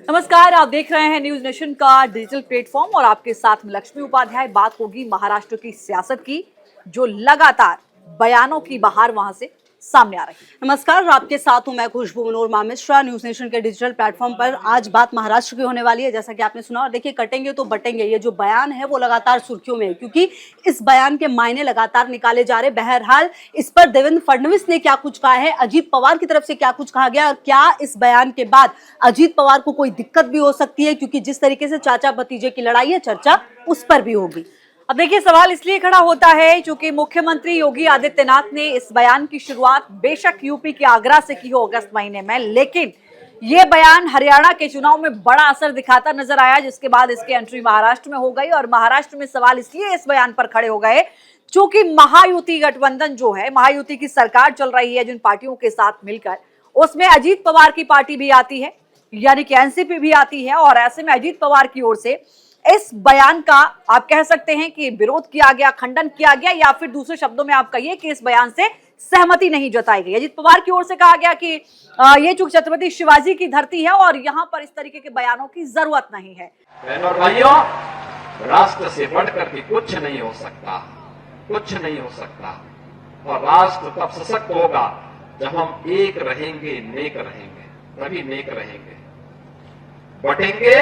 नमस्कार, आप देख रहे हैं न्यूज नेशन का डिजिटल प्लेटफॉर्म और आपके साथ में लक्ष्मी उपाध्याय। बात होगी महाराष्ट्र की सियासत की, जो लगातार बयानों की बहार वहां से सामने आ रही है। नमस्कार, आपके साथ हूं मैं खुशबू मनोरमा मिश्रा। न्यूज नेशन के डिजिटल प्लेटफॉर्म पर आज बात महाराष्ट्र की होने वाली है, जैसा कि आपने सुना। और देखिए, कटेंगे तो बटेंगे, ये जो बयान है वो लगातार सुर्खियों में है, क्योंकि इस बयान के मायने लगातार निकाले जा रहे। बहरहाल, इस पर देवेंद्र फडणवीस ने क्या कुछ कहा है, अजीत पवार की तरफ से क्या कुछ कहा गया, और क्या इस बयान के बाद अजीत पवार को कोई दिक्कत भी हो सकती है, क्योंकि जिस तरीके से चाचा भतीजे की लड़ाई है, चर्चा उस पर भी होगी। अब देखिए, सवाल इसलिए खड़ा होता है क्योंकि मुख्यमंत्री योगी आदित्यनाथ ने इस बयान की शुरुआत बेशक यूपी के आगरा से की हो अगस्त महीने में, लेकिन ये बयान हरियाणा के चुनाव में बड़ा असर दिखाता नजर आया, जिसके बाद इसकी एंट्री महाराष्ट्र में हो गई। और महाराष्ट्र में सवाल इसलिए इस बयान पर खड़े हो गए क्योंकि महायुति गठबंधन जो है, महायुति की सरकार चल रही है जिन पार्टियों के साथ मिलकर, उसमें अजीत पवार की पार्टी भी आती है, यानी कि एनसीपी भी आती है। और ऐसे में अजीत पवार की ओर से इस बयान का आप कह सकते हैं कि विरोध किया गया, खंडन किया गया, या फिर दूसरे शब्दों में आप कहिए कि इस बयान से सहमति नहीं जताई गई। अजीत पवार की ओर से कहा गया कि ये चूंकि छत्रपति शिवाजी की धरती है और यहां पर इस तरीके के बयानों की जरूरत नहीं है। बहनों और भाइयों, राष्ट्र से बढ़कर के कुछ नहीं हो सकता, कुछ नहीं हो सकता। और राष्ट्र तब सशक्त होगा जब हम एक रहेंगे, नेक रहेंगे, तभी नेक रहेंगे। बटेंगे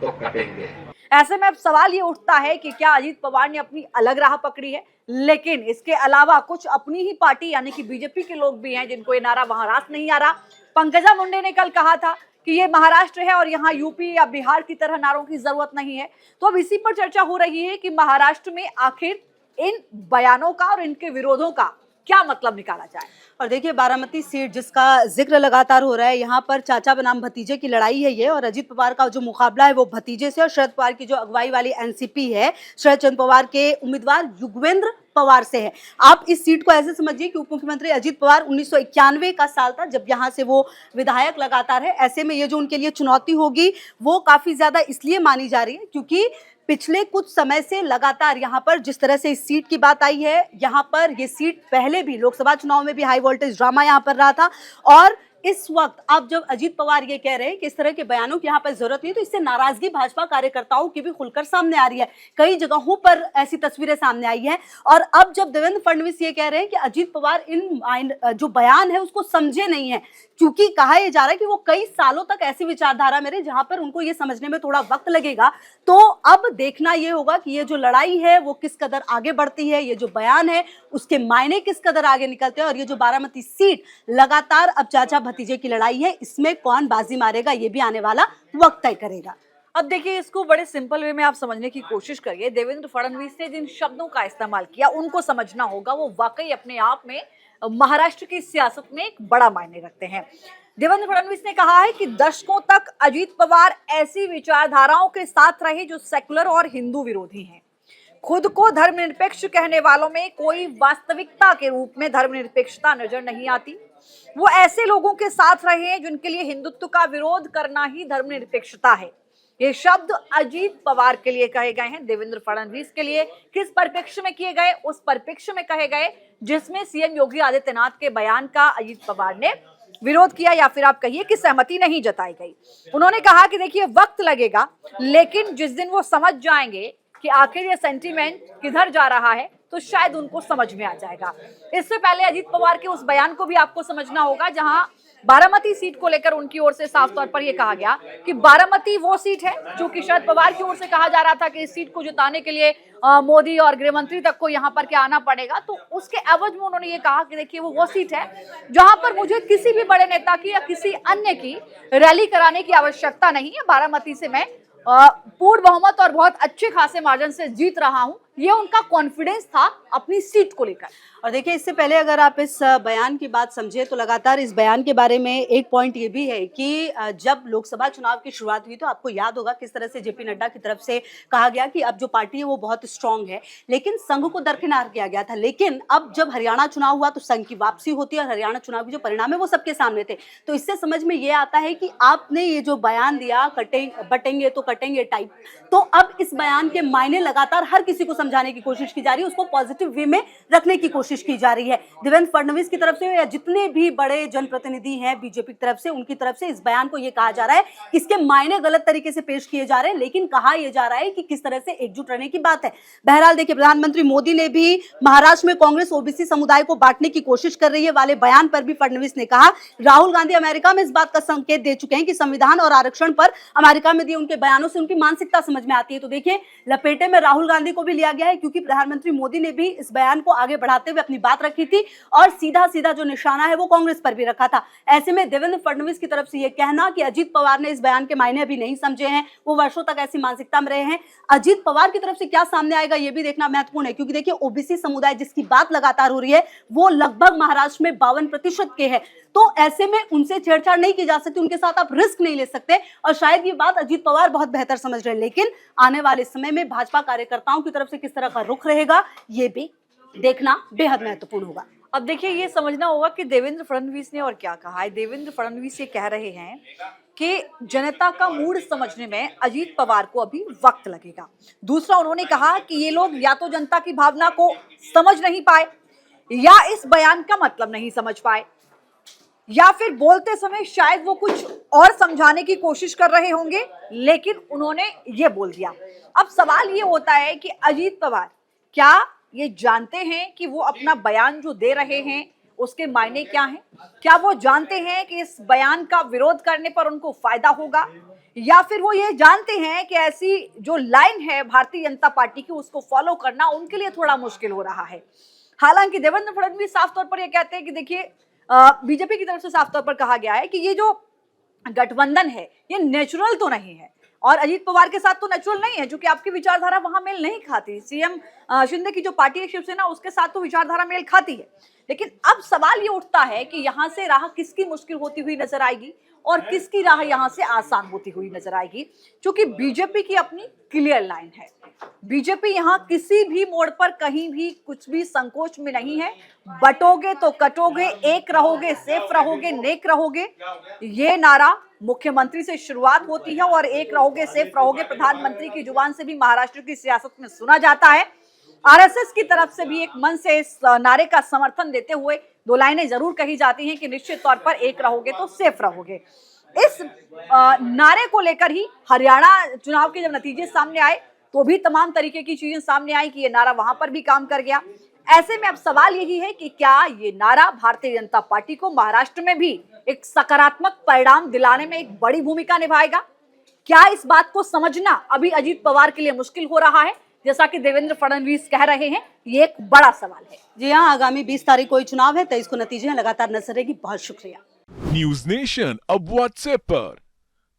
तो कटेंगे। ऐसे में अब सवाल ये उठता है कि क्या अजीत पवार ने अपनी अलग राह पकड़ी है, लेकिन इसके अलावा कुछ अपनी ही पार्टी यानी कि बीजेपी के लोग भी हैं जिनको ये नारा महाराष्ट्र नहीं आ रहा। पंकजा मुंडे ने कल कहा था कि ये महाराष्ट्र है और यहाँ यूपी या बिहार की तरह नारों की जरूरत नहीं है। तो अब इसी पर चर्चा हो रही है कि महाराष्ट्र में आखिर इन बयानों का और इनके विरोधों का क्या मतलब निकाला जाए। और देखिए, बारामती सीट जिसका जिक्र लगातार हो रहा है, यहाँ पर चाचा बनाम भतीजे की लड़ाई है ये। और अजीत पवार का जो मुकाबला है वो भतीजे से, और शरद पवार की जो अगुवाई वाली एनसीपी है शरद चंद्र पवार के उम्मीदवार युगवेंद्र पवार से है। आप इस सीट को ऐसे समझिए कि उप मुख्यमंत्री अजीत पवार 1991 का साल था जब यहाँ से वो विधायक लगातार है। ऐसे में ये जो उनके लिए चुनौती होगी वो काफी ज्यादा इसलिए मानी जा रही है क्योंकि पिछले कुछ समय से लगातार यहाँ पर जिस तरह से इस सीट की बात आई है, यहाँ पर ये सीट पहले भी लोकसभा चुनाव में भी हाई वोल्टेज ड्रामा यहाँ पर रहा था। और इस वक्त अब जब अजीत पवार ये कह रहे हैं कि इस तरह के बयानों की यहाँ पर जरूरत नहीं, तो इससे नाराजगी भाजपा कार्यकर्ताओं की भी खुलकर सामने आ रही है। कई जगहों पर ऐसी तस्वीरें सामने आई हैं। और अब जब देवेंद्र फडणवीस ये कह रहे हैं कि अजीत पवार इन जो बयान है उसको समझे नहीं है, क्योंकि कहा यह जा रहा है कि वो कई सालों तक ऐसी विचारधारा में रहे जहां पर उनको ये समझने में थोड़ा वक्त लगेगा। तो अब देखना ये होगा कि ये जो लड़ाई है वो किस कदर आगे बढ़ती है, ये जो बयान है उसके मायने किस कदर आगे निकलते हैं, और ये जो बारामती सीट लगातार अब चाचा भतीजे की लड़ाई है, इसमें कौन बाजी मारेगा ये भी आने वाला वक्त तय करेगा। अब देखिए, इसको बड़े सिंपल वे में आप समझने की कोशिश करिए। देवेंद्र फडणवीस ने जिन शब्दों का इस्तेमाल किया उनको समझना होगा, वो वाकई अपने आप में महाराष्ट्र की सियासत में एक बड़ा मायने रखते हैं। देवेंद्र फडणवीस ने कहा है कि दशकों तक अजीत पवार ऐसी विचारधाराओं के साथ रहे जो सेकुलर और हिंदू विरोधी हैं। खुद को धर्मनिरपेक्ष कहने वालों में कोई वास्तविकता के रूप में धर्मनिरपेक्षता नजर नहीं आती। वो ऐसे लोगों के साथ रहे हैं जिनके लिए हिंदुत्व का विरोध करना ही धर्मनिरपेक्षता है। ये शब्द अजीत पवार के लिए कहे गए हैं, देवेंद्र फडणवीस के लिए किस परिप्रेक्ष्य में किए गए, उस परिप्रेक्ष्य में कहे गए जिसमें सीएम योगी आदित्यनाथ के बयान का अजीत पवार ने विरोध किया, या फिर आप कहिए कि सहमति नहीं जताई गई। उन्होंने कहा कि देखिए, वक्त लगेगा, लेकिन जिस दिन वो समझ जाएंगे कि आखिर ये सेंटीमेंट किधर जा रहा है तो शायद उनको समझ में आ जाएगा। इससे पहले अजीत पवार के उस बयान को भी आपको समझना होगा जहां बारामती सीट को लेकर उनकी ओर से साफ तौर पर यह कहा गया कि बारामती वो सीट है जो कि शरद पवार की ओर से कहा जा रहा था कि इस सीट को जिताने के लिए मोदी और गृह मंत्री तक को यहाँ पर क्या आना पड़ेगा। तो उसके एवज में उन्होंने ये कहा कि देखिए, वो सीट है जहां पर मुझे किसी भी बड़े नेता की या किसी अन्य की रैली कराने की आवश्यकता नहीं है। बारामती से मैं पूर्ण बहुमत और बहुत अच्छे खासे मार्जिन से जीत रहा हूं। ये उनका कॉन्फिडेंस था अपनी सीट को लेकर। और देखिए, इससे पहले अगर आप इस बयान की बात समझे तो लगातार इस बयान के बारे में एक पॉइंट ये भी है कि जब लोकसभा चुनाव की शुरुआत हुई तो आपको याद होगा किस तरह से जेपी नड्डा की तरफ से कहा गया कि अब जो पार्टी है वो बहुत स्ट्रांग है, लेकिन संघ को दरकिनार किया गया था। लेकिन अब जब हरियाणा चुनाव हुआ तो संघ की वापसी होती है और हरियाणा चुनाव के जो परिणाम है वो सबके सामने थे। तो इससे समझ में ये आता है कि आपने ये जो बयान दिया बटेंगे तो कटेंगे टाइप, तो अब इस बयान के मायने लगातार हर किसी को समझ समझाने की कोशिश की जा रही है, उसको पॉजिटिव वे में रखने की कोशिश की जा रही है। देवेंद्र फडणवीस की तरफ से या जितने भी बड़े जनप्रतिनिधि हैं बीजेपी की तरफ से, उनकी तरफ से इस बयान को ये कहा जा रहा है कि इसके मायने गलत तरीके से पेश किए जा रहे हैं, लेकिन कहा यह जा रहा है कि किस तरह से एकजुट रहने की बात है। बहरहाल देखिए, प्रधानमंत्री मोदी ने भी महाराष्ट्र में कांग्रेस ओबीसी समुदाय को बांटने की कोशिश कर रही है वाले बयान पर भी फडणवीस ने कहा, राहुल गांधी अमेरिका में इस बात का संकेत दे चुके हैं कि संविधान और आरक्षण पर अमेरिका में दिए उनके बयानों से उनकी मानसिकता समझ में आती है। तो देखिए, लपेटे में राहुल गांधी को भी लिया गया है, क्योंकि प्रधानमंत्री मोदी ने भी इस बयान को आगे बढ़ाते हुए अपनी बात रखी थी और सीधा सीधा जो निशाना है वो कांग्रेस पर भी रखा था। ऐसे में देवेंद्र फडणवीस की तरफ से यह कहना कि अजीत पवार ने इस बयान के मायने अभी नहीं समझे हैं, वो वर्षों तक ऐसी मानसिकता में रहे हैं, अजीत पवार की तरफ से क्या सामने आएगा ये भी देखना महत्वपूर्ण है। क्योंकि देखिए, ओबीसी समुदाय जिसकी बात लगातार हो रही है वो लगभग महाराष्ट्र में 52% के है, तो ऐसे में उनसे छेड़छाड़ नहीं की जा सकती, उनके साथ आप रिस्क नहीं ले सकते, और शायद ये बात अजीत पवार बहुत बेहतर समझ रहे हैं। लेकिन आने वाले समय में भाजपा कार्यकर्ताओं की तरफ से किस तरह का रुख रहेगा ये भी देखना बेहद महत्वपूर्ण होगा। अब देखिए, ये समझना होगा कि देवेंद्र फडणवीस ने और क्या कहा है। देवेंद्र फडणवीस ये कह रहे हैं कि जनता का मूड समझने में अजीत पवार को अभी वक्त लगेगा। दूसरा, उन्होंने कहा कि ये लोग या तो जनता की भावना को समझ नहीं पाए, या इस बयान का मतलब नहीं समझ पाए, या फिर बोलते समय शायद वो कुछ और समझाने की कोशिश कर रहे होंगे, लेकिन उन्होंने ये बोल दिया। अब सवाल ये होता है कि अजीत पवार क्या ये जानते हैं कि वो अपना बयान जो दे रहे हैं उसके मायने क्या हैं? क्या वो जानते हैं कि इस बयान का विरोध करने पर उनको फायदा होगा, या फिर वो ये जानते हैं कि ऐसी जो लाइन है भारतीय जनता पार्टी की उसको फॉलो करना उनके लिए थोड़ा मुश्किल हो रहा है। हालांकि देवेंद्र फडणवीस साफ तौर पर ये कहते हैं कि देखिए, बीजेपी की तरफ से साफ तौर पर कहा गया है कि ये जो गठबंधन है ये नेचुरल तो नहीं है, और अजीत पवार के साथ तो नेचुरल नहीं है, क्योंकि आपकी विचारधारा वहां मेल नहीं खाती। सीएम शिंदे की जो पार्टी है शिवसेना, उसके साथ तो विचारधारा मेल खाती है। लेकिन अब सवाल ये उठता है कि यहां से राह किसकी मुश्किल होती हुई नजर आएगी और किसकी राह यहां से आसान होती हुई नजर आएगी, क्योंकि बीजेपी की अपनी क्लियर लाइन है। बीजेपी यहां किसी भी मोड़ पर कहीं भी कुछ भी संकोच में नहीं है। बटोगे तो कटोगे, एक रहोगे सेफ रहोगे, नेक रहोगे, ये नारा मुख्यमंत्री से शुरुआत होती है और एक रहोगे सेफ रहोगे प्रधानमंत्री की जुबान से भी महाराष्ट्र की सियासत में सुना जाता है। आरएसएस की तरफ से भी एक मन से इस नारे का समर्थन देते हुए दो लाइनें जरूर कही जाती हैं कि निश्चित तौर पर एक रहोगे तो सेफ रहोगे। इस नारे को लेकर ही हरियाणा चुनाव के जब नतीजे सामने आए तो भी तमाम तरीके की चीजें सामने आई कि ये नारा वहां पर भी काम कर गया। ऐसे में अब सवाल यही है कि क्या ये नारा भारतीय जनता पार्टी को महाराष्ट्र में भी एक सकारात्मक परिणाम दिलाने में एक बड़ी भूमिका निभाएगा? क्या इस बात को समझना अभी अजीत पवार के लिए मुश्किल हो रहा है, जैसा कि देवेंद्र फडणवीस कह रहे हैं? ये एक बड़ा सवाल है। जी हाँ, आगामी 20 तारीख को चुनाव है, 23 को नतीजे हैं, लगातार नजर रहेगी। बहुत शुक्रिया। न्यूज नेशन अब व्हाट्सएप पर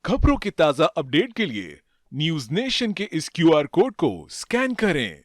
खबरों की ताजा अपडेट के लिए न्यूज नेशन के इस QR कोड को स्कैन करें।